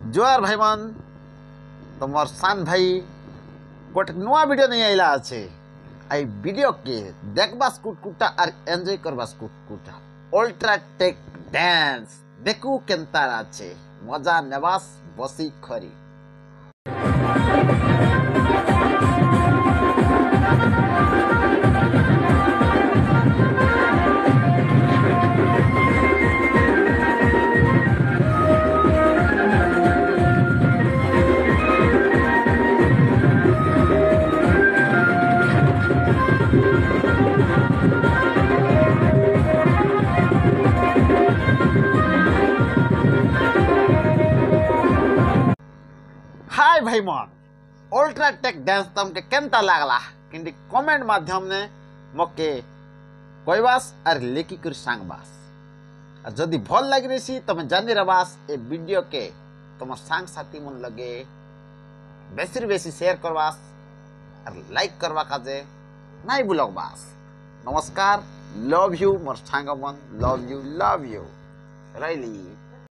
जोहार भाई मान तुम सान भाई गोटे नुआ वीडियो नहीं आइला अच्छे आई वीडियो के देखबास कुटकुटा और एंजॉय करबास कुटकुटा अल्ट्रा टेक डांस देखू केनता अच्छे मजा नेबास बसी खरी। हाय भाई मन अल्ट्रा टेक डांस तुमके केनता लागला कि कमेंट माध्यम ने मके कहबास और लेखी कर सांगबास और जदि भल लग रही तुम जानी रबास ए वीडियो के तुम सांग साथी मन लगे बेसी शेयर करबास और लाइक करवा काजे नहीं भूलबास। नमस्कार, लव यू मोर सांग मन, लव यू रही।